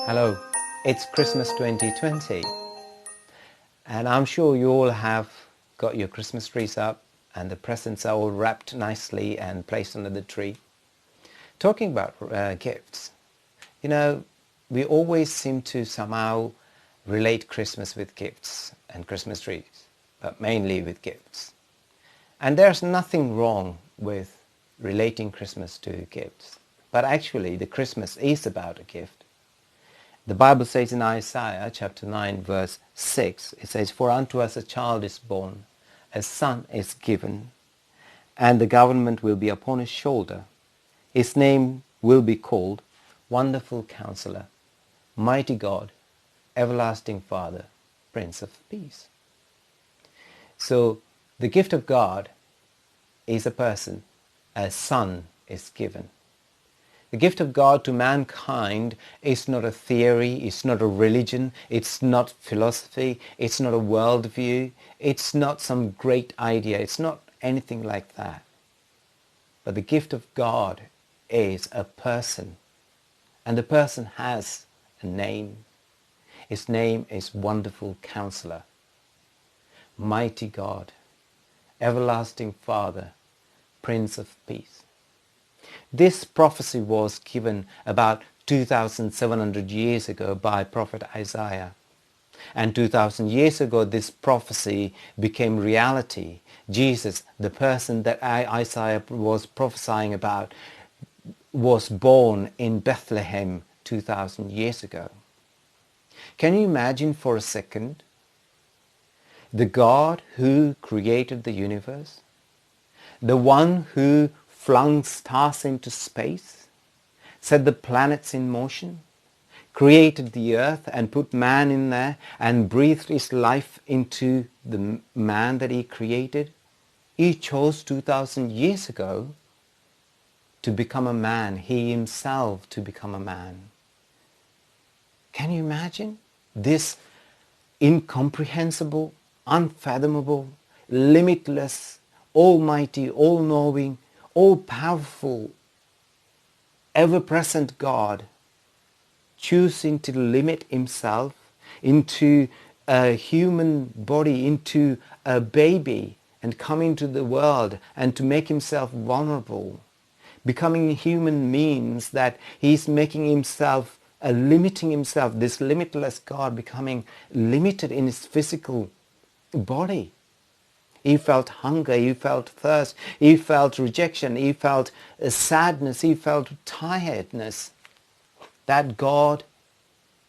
Hello, it's Christmas 2020 and I'm sure you all have got your Christmas trees up and the presents are all wrapped nicely and placed under the tree. Talking about gifts, we always seem to somehow relate Christmas with gifts and Christmas trees, but mainly with gifts. And there's nothing wrong with relating Christmas to gifts, but actually the Christmas is about a gift. The Bible says in Isaiah chapter 9 verse 6, it says, "For unto us a child is born, a son is given, and the government will be upon his shoulder. His name will be called Wonderful Counselor, Mighty God, Everlasting Father, Prince of Peace." So the gift of God is a person, a son is given. The gift of God to mankind is not a theory, it's not a religion, it's not philosophy, it's not a worldview, it's not some great idea, it's not anything like that. But the gift of God is a person, and the person has a name. His name is Wonderful Counselor, Mighty God, Everlasting Father, Prince of Peace. This prophecy was given about 2,700 years ago by Prophet Isaiah. And 2,000 years ago this prophecy became reality. Jesus, the person that Isaiah was prophesying about, was born in Bethlehem 2,000 years ago. Can you imagine for a second the God who created the universe, the one who flung stars into space, set the planets in motion, created the earth and put man in there and breathed his life into the man that he created? He chose 2,000 years ago to become a man, he himself to become a man. Can you imagine this incomprehensible, unfathomable, limitless, almighty, all-knowing, all-powerful, ever-present God choosing to limit himself into a human body, into a baby, and come into the world and to make himself vulnerable? Becoming human means that he's making himself, limiting himself, this limitless God becoming limited in his physical body. He felt hunger, he felt thirst, he felt rejection, he felt sadness, he felt tiredness. That God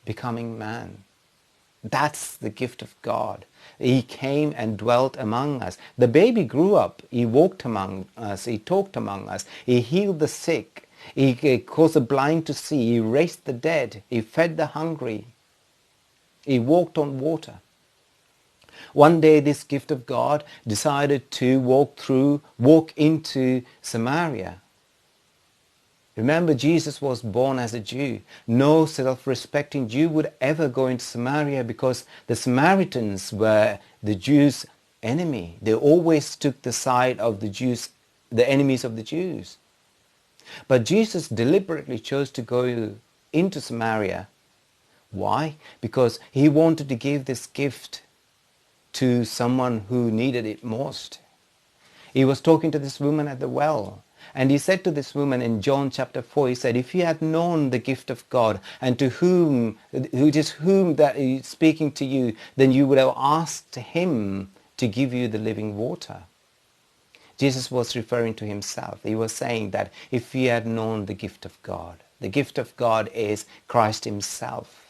becoming man. That's the gift of God. He came and dwelt among us. The baby grew up, he walked among us, he talked among us, he healed the sick, he caused the blind to see, he raised the dead, he fed the hungry, he walked on water. One day this gift of God decided to walk into Samaria. Remember, Jesus was born as a Jew. No self-respecting Jew would ever go into Samaria because the Samaritans were the Jews' enemy. They always took the side of the Jews, the enemies of the Jews. But Jesus deliberately chose to go into Samaria. Why? Because he wanted to give this gift to someone who needed it most. He was talking to this woman at the well, and he said to this woman in John chapter 4, he said, "If you had known the gift of God and to whom that is speaking to you, then you would have asked him to give you the living water." Jesus was referring to himself. He was saying that if you had known the gift of God is Christ himself.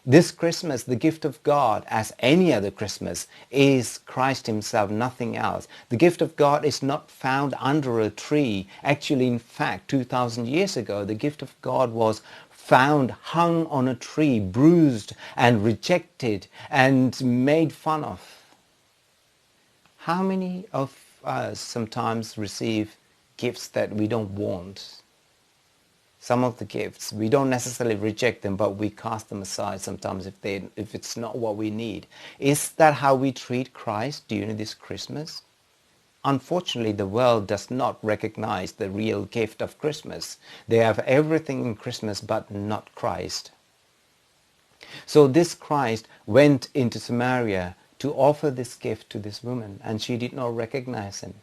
This Christmas, the gift of God, as any other Christmas, is Christ himself, nothing else. The gift of God is not found under a tree. Actually, in fact, 2,000 years ago, the gift of God was found hung on a tree, bruised and rejected and made fun of. How many of us sometimes receive gifts that we don't want? Some of the gifts, we don't necessarily reject them, but we cast them aside sometimes if it's not what we need. Is that how we treat Christ during this Christmas? Unfortunately, the world does not recognize the real gift of Christmas. They have everything in Christmas but not Christ. So this Christ went into Samaria to offer this gift to this woman, and she did not recognize him.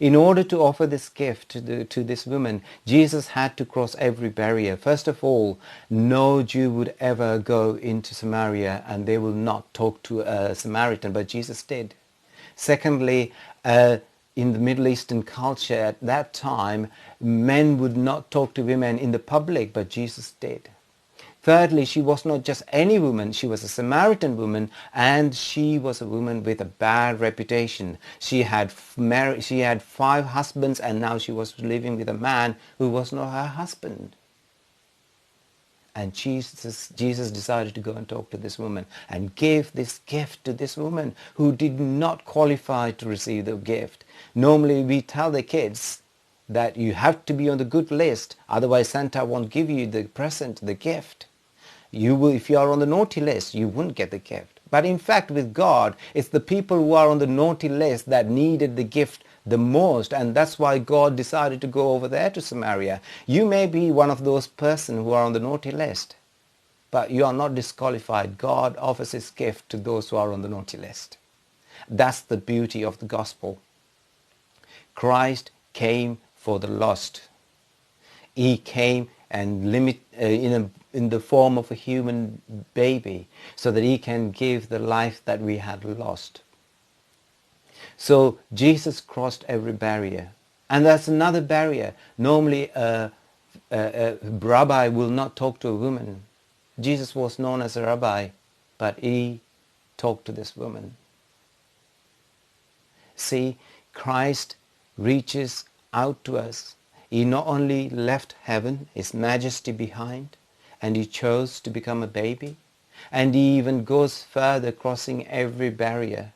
In order to offer this gift to this woman, Jesus had to cross every barrier. First of all, no Jew would ever go into Samaria and they will not talk to a Samaritan, but Jesus did. Secondly, in the Middle Eastern culture at that time, men would not talk to women in the public, but Jesus did. Thirdly, she was not just any woman, she was a Samaritan woman, and she was a woman with a bad reputation. She had 5 husbands, and now she was living with a man who was not her husband. And Jesus decided to go and talk to this woman and gave this gift to this woman who did not qualify to receive the gift. Normally we tell the kids that you have to be on the good list, otherwise Santa won't give you the present, the gift. If you are on the naughty list, you wouldn't get the gift. But in fact, with God, it's the people who are on the naughty list that needed the gift the most, and that's why God decided to go over there to Samaria. You may be one of those persons who are on the naughty list, but you are not disqualified. God offers his gift to those who are on the naughty list. That's the beauty of the gospel. Christ came for the lost. He came and in the form of a human baby so that he can give the life that we had lost. So Jesus crossed every barrier. And that's another barrier. Normally a rabbi will not talk to a woman. Jesus was known as a rabbi, but he talked to this woman. See, Christ reaches out to us. He not only left heaven, his majesty behind, and he chose to become a baby, and he even goes further, crossing every barrier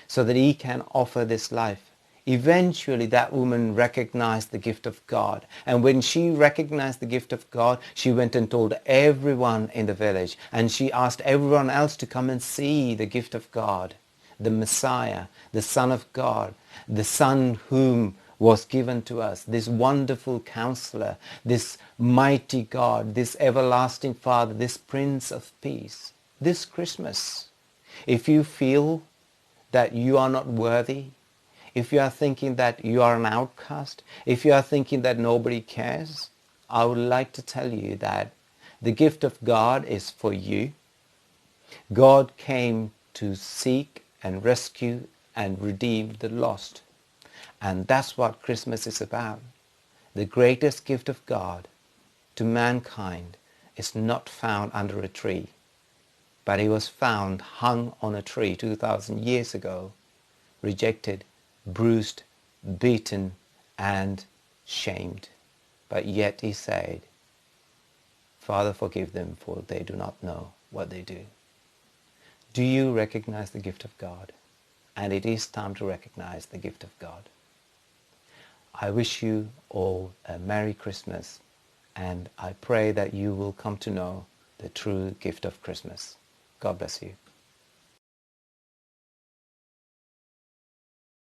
so that he can offer this life. Eventually that woman recognized the gift of God, and when she recognized the gift of God, she went and told everyone in the village, and she asked everyone else to come and see the gift of God, the Messiah, the Son of God, the Son whom was given to us, this wonderful counselor, this mighty God, this everlasting Father, this Prince of Peace. This Christmas, if you feel that you are not worthy, if you are thinking that you are an outcast, if you are thinking that nobody cares, I would like to tell you that the gift of God is for you. God came to seek and rescue and redeem the lost. And that's what Christmas is about. The greatest gift of God to mankind is not found under a tree, but it was found hung on a tree 2,000 years ago, rejected, bruised, beaten, and shamed. But yet he said, Father, forgive them, for they do not know what they do. Do you recognize the gift of God? And it is time to recognize the gift of God. I wish you all a Merry Christmas, and I pray that you will come to know the true gift of Christmas. God bless you.